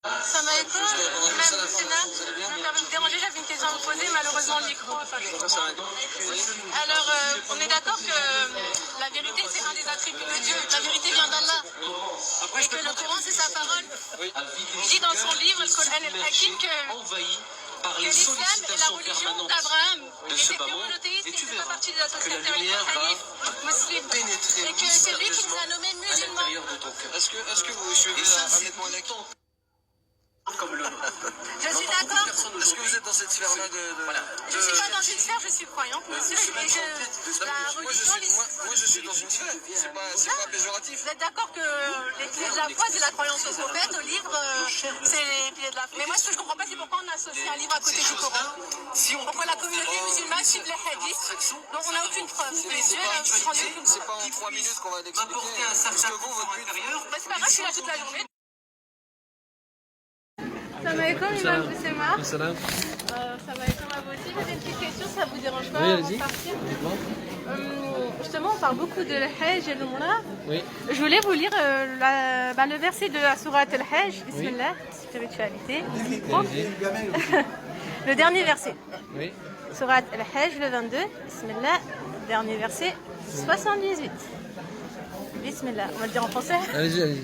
Salam alaikum, Imam Sénat, je me permets de vous déranger, j'avais une question à vous poser, malheureusement le micro n'a pas le son. Alors, on est d'accord que la vérité c'est un des attributs de Dieu, la vérité vient d'Allah, et que le Coran c'est sa parole. Il dit dans son livre, le Coran el-Hakim, que l'islam est la religion d'Abraham, il était pur monothéiste, il ne fait pas partie de la société musulmane, et que c'est lui qui nous a nommés musulmans. Est-ce que vous suivez Ahmed Mohamed? Je suis d'accord. Est-ce que vous êtes dans cette sphère-là Je ne suis pas dans une sphère, je suis croyante, monsieur, et que la religion... Moi, je suis dans une sphère, c'est pas péjoratif. Vous êtes d'accord que les clés de la foi, c'est la croyance au prophète, au livre, c'est les piliers de la foi. Mais moi, ce que je ne comprends pas, c'est pourquoi on associe un livre à côté du Coran. Pourquoi la communauté musulmane suit les hadiths, donc on n'a aucune preuve. C'est pas en 3 minutes qu'on va l'expliquer. Parce que vous, votre but... C'est pas grave, je suis là toute la journée. Salam alaikum, Imam Boussema. Salam. Salam alaikum à vous aussi. J'avais une petite question, ça vous dérange pas Oui, avant de allez-y. partir Justement, on parle beaucoup de l'Hajj et de l'Umrah. Oui. Je voulais vous lire le verset de la sourate Al-Hajj, Bismillah, spiritualité. Le dernier verset. Oui. Sourate Al-Hajj, le 22, Bismillah, dernier verset, 78. Bismillah, on va le dire en français. Allez-y, allez-y.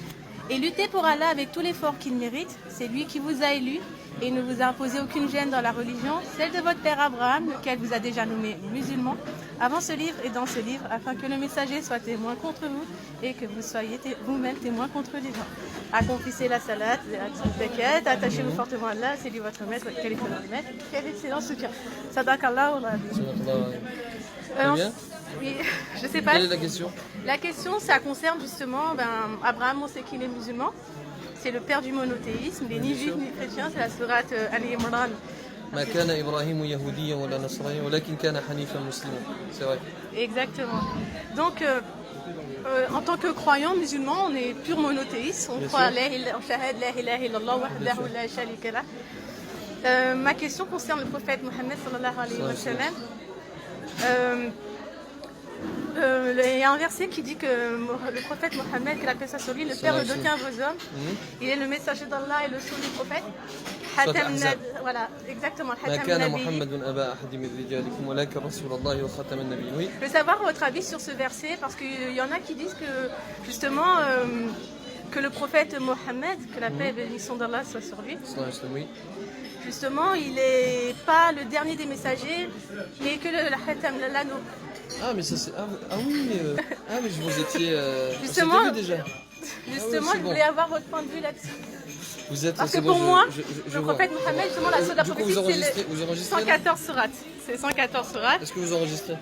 Et luttez pour Allah avec tout l'effort qu'il mérite. C'est lui qui vous a élu et ne vous a imposé aucune gêne dans la religion, celle de votre père Abraham, lequel vous a déjà nommé musulman, avant ce livre et dans ce livre, afin que le messager soit témoin contre vous et que vous soyez vous-même témoin contre les gens. Accomplissez la salat, attachez-vous fortement à Allah, c'est lui votre maître, quel excellent maître, quel excellent soutien. Sadakallah wa Très bien. Oui, je sais pas. Quelle est la question? La question, ça concerne justement Abraham, on sait qu'il est musulman. C'est le père du monothéisme. Il n'est ni juif ni chrétien. C'est la sourate Ali Imran. ما كان إبراهيم يهوديا ولا نصرانيا ولكن كان حنيفا مسلما. C'est vrai. Exactement. Donc, en tant que croyant musulman, on est pur monothéiste. On croit en shahad la ilaha illallah wahdahu la sharika lah. Ma question concerne le prophète Mohammed sallallahu alayhi wa sallam. Il y a un verset qui dit que le prophète Mohammed, que la paix soit sur lui, le père d'aucun de vos hommes, il est le messager d'Allah et le sceau du prophète. Voilà, exactement. ما كان محمد أبا أحد من رجالكم ولكن رسول الله وخاتم النبيين. Oui. Je veux savoir votre avis sur ce verset parce qu'il y en a qui disent que justement que le prophète Mohammed, que la paix et bénédiction d'Allah soit sur lui. Oui. Justement, il n'est pas le dernier des messagers, mais que l'anneau. Ah mais ça c'est oui mais je vous étiez justement vu déjà. Justement, je voulais avoir votre point de vue là-dessus. Vous êtes parce que pour moi, le prophète Mohammed, justement, la sourate de la prophétie, c'est 114 sourates. C'est 114 sourates. Est-ce que vous enregistrez?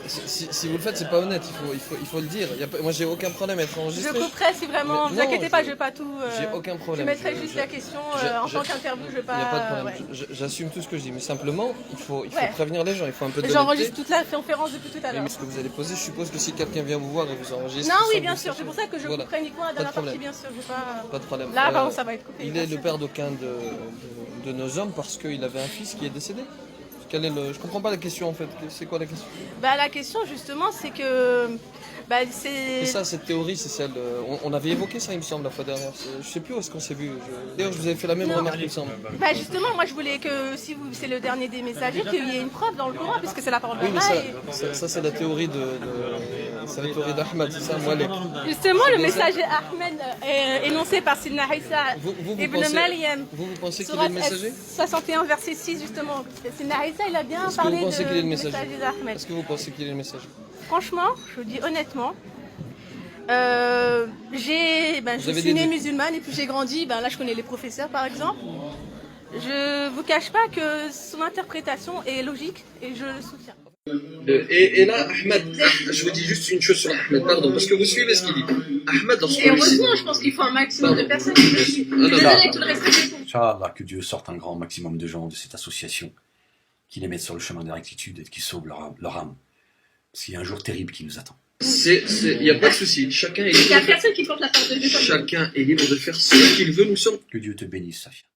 Si vous le faites, c'est pas honnête, il faut le dire. Moi, j'ai aucun problème à être enregistré. Je couperai si vraiment. Ne vous inquiétez pas, je ne vais pas tout. J'ai aucun problème. Je mettrai juste la question en tant qu'interview. Je vais pas. Il n'y a pas de problème. Ouais. J'assume tout ce que je dis, mais simplement, il faut prévenir les gens. Il faut un peu de. J'enregistre toute la conférence depuis tout à l'heure. Mais ce que vous allez poser, je suppose que si quelqu'un vient vous voir et vous enregistre. Non, oui, bien sûr. C'est pour ça que je couperai uniquement la dernière partie, bien sûr. Pas de problème. Là, par contre, ça va être coupé. Il est le père d'aucun de nos hommes parce qu'il avait un fils qui est décédé. Je comprends pas la question en fait. C'est quoi la question? La question justement, c'est que c'est. Et ça, cette théorie, c'est celle. On avait évoqué ça, il me semble, la fois dernière. Je sais plus où est-ce qu'on s'est vu. D'ailleurs, je vous avais fait la même remarque, il me semble. Justement, moi, je voulais que si c'est le dernier des messagers, qu'il y ait une preuve dans le Coran, puisque c'est la parole d'Allah. Oui, mais ça, c'est la théorie c'est la théorie d'Ahmed, c'est ça, moi. Justement, le messager Ahmed énoncé par Sidna Isa Ibn Maryam. Vous pensez qu'il est le messager? 61 verset 6 justement. Sidna Isa, il a bien parlé de messager d'Ahmed. Est-ce que vous pensez qu'il est le messager? Franchement, je vous dis honnêtement, je suis née musulmane et puis j'ai grandi, là je connais les professeurs par exemple. Je vous cache pas que son interprétation est logique et je le soutiens. Et là, Ahmed, je vous dis juste une chose sur Ahmed, pardon, parce que vous suivez ce qu'il dit. Ahmed, dans ce Et heureusement, je pense qu'il faut un maximum de personnes qui le suivent. Désolé, tout le respect. Inch'Allah, que Dieu sorte un grand maximum de gens de cette association, qui les mette sur le chemin de la rectitude et qui sauve leur âme. Parce qu'il y a un jour terrible qui nous attend. Il n'y a pas de souci. Chacun est libre. Il n'y a personne qui porte la part de Dieu. Chacun est libre de faire ce qu'il veut, nous sommes. Que Dieu te bénisse, Safia.